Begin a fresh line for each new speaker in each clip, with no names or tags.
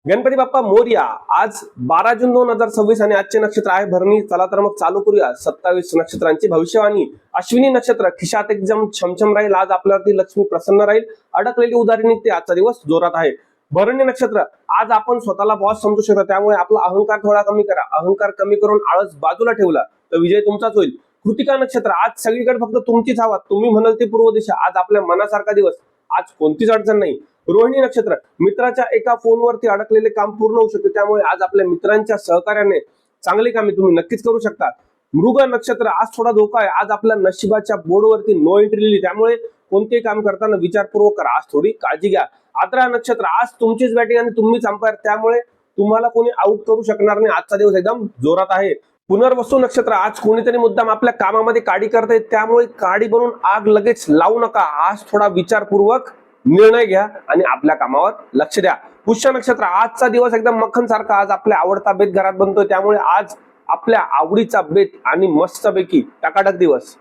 गणपती बाप्पा मोरया। आज 12 जून 2026 आणि आजचे नक्षत्र आहे भरणी। चला तर मग चालू करूया 27 नक्षत्रांची भविष्यवाणी। अश्विनी नक्षत्र, खिशात एकदम छमछम राहील। आज आपल्यावरती लक्ष्मी प्रसन्न राहील। अडकलेली उधारी निघते। आजचा दिवस जोरात आहे। भरणी नक्षत्र, आज आपण स्वतःला बॉस समजू शकता, त्यामुळे आपला अहंकार थोडा कमी करा। अहंकार कमी करून आळस बाजूला ठेवला तर विजय तुमचाच होईल। कृतिका नक्षत्र, आज सगळीकडे फक्त तुमचीच हवा, तुम्ही म्हणाल ती पूर्व दिशा। आज आपल्या मनासारखा दिवस, आज कोणतीच अडचण नाही। रोहिणी नक्षत्र, मित्राच्या एका फोनवरती अडकलेले काम पूर्ण होऊ शकते, त्यामुळे आज आपल्या मित्रांच्या सहकार्याने चांगली कामे तुम्ही नक्कीच करू शकता। मृग नक्षत्र, आज थोडा धोका आहे। आज आपल्या नशिबाच्या बोर्डवरती नो एंट्री लिहिली, त्यामुळे कोणतेही काम करताना विचारपूर्वक करा। आज थोडी काळजी घ्या। आद्रा नक्षत्र, आज तुमचीच बॅटिंग आणि तुम्हीच अंपायर, त्यामुळे तुम्हाला कोणी आउट करू शकणार नाही। आजचा दिवस एकदम जोरात आहे। पुनर्वसू नक्षत्र, आज कोणीतरी मुद्दाम आपल्या कामामध्ये काडी करते, त्यामुळे काडी बनून आग लगेच लावू नका। आज थोडा विचारपूर्वक निर्णय घ्या आणि आपल्या कामावर लक्ष द्या। पुष्य नक्षत्र, आजचा दिवस एकदम मक्खन सारखा। आज आपल्या आवडता बेत घरात बनतोय, त्यामुळे आज आपल्या आवडीचा बेत आणि मस्तपैकी टकाटक दिवस।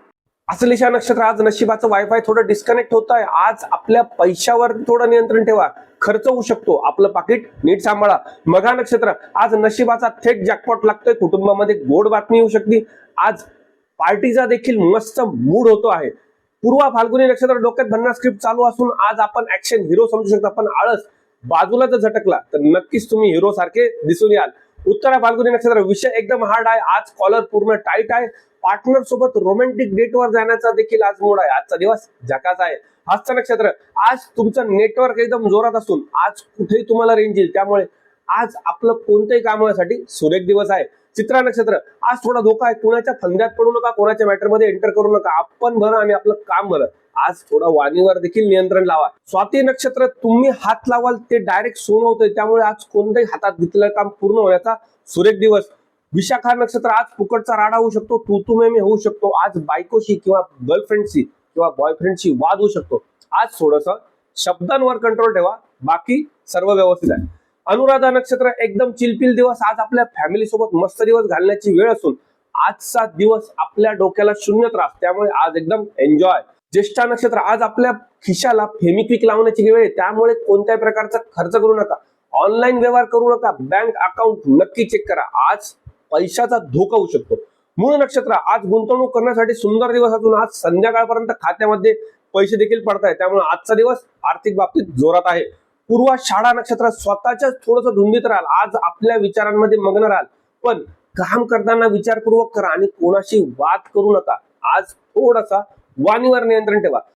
आश्लेषा नक्षत्र, आज नशिबाचं वायफाय थोडं डिस्कनेक्ट होत आहे। आज आपल्या पैशावर थोडं नियंत्रण ठेवा, खर्च होऊ शकतो, आपलं पाकिट नीट सांभाळा। मघा नक्षत्र, आज नशिबाचा थेट जॅकपॉट लागतोय। कुटुंबामध्ये गोड बातमी येऊ शकते। आज पार्टीचा देखील मस्त मूड होतो आहे। पूर्वा फाल्गुनी नक्षत्र, डोक्यात भन्नाट स्क्रिप्ट चालू असून आज आपण ऍक्शन हिरो समजू शकता, पण आळस बाजूला जर झटकला तर नक्कीच तुम्ही हिरो सारखे दिसून याल। उत्तरा फाल्गुनी नक्षत्र, विषय एकदम हार्ड आहे। आज कॉलर पूर्ण टाईट आहे। पार्टनर सोबत रोमॅन्टिक डेटवर जाण्याचा देखील आज मूड आहे। आजचा दिवस झकास आहे। हस्त नक्षत्र, आज तुमचं नेटवर्क एकदम जोरात असून आज कुठेही तुम्हाला रेंज येईल, त्यामुळे आज आपलं कोणत्याही कामासाठी सुरेख दिवस आहे। चित्रा नक्षत्र, आज थोडा धोका आहे। कोणाच्या फंद्यात पडू नका, कोणाच्या मॅटरमध्ये एंटर करू नका। आपण भरा आणि आपलं काम भरा। आज थोडा वाणीवर देखील नियंत्रण लावा। स्वाती नक्षत्र, तुम्ही हात लावाल ते डायरेक्ट सोनं होतंय, त्यामुळे आज कोणत्याही हातात घेतलेलं काम पूर्ण होण्याचा सुरेख दिवस। विशाखा नक्षत्र, आज फुकटचा राडा होऊ शकतो, तू मे होऊ शकतो। आज बायकोशी किंवा गर्लफ्रेंडशी किंवा बॉयफ्रेंडशी वाद होऊ शकतो। आज थोडस शब्दांवर कंट्रोल ठेवा, बाकी सर्व व्यवस्थित आहे। अनुराधा नक्षत्र, एकदम चिलपिल दिवस। आज आपल्या फॅमिली सोबत मस्त दिवस घालण्याची वेळ असून आजचा दिवस आपल्या डोक्याला शून्य त्रास, त्यामुळे आज एकदम एन्जॉय। ज्येष्ठा नक्षत्र, आज आपल्या खिशाला फेमिक्विक लावण्याची वेळ आहे, त्यामुळे कोणत्याही प्रकारचा खर्च करू नका। ऑनलाईन व्यवहार करू नका। बँक अकाउंट नक्की चेक करा। आज पैशाचा धोका होऊ शकतो। मूळ नक्षत्र, आज गुंतवणूक करण्यासाठी सुंदर दिवस असून आज संध्याकाळपर्यंत खात्यामध्ये पैसे देखील पडतायत, त्यामुळे आजचा दिवस आर्थिक बाबतीत जोरात आहे। पूर्वा शाळा नक्षत्र, स्वतःच्याच थोडंसं धुंदीत राहाल। आज आपल्या विचारांमध्ये मग्न राहाल, पण काम करताना विचारपूर्वक करा आणि कोणाशी वाद करू नका। आज थोडासा वाणीवर नियंत्रण ठेवा।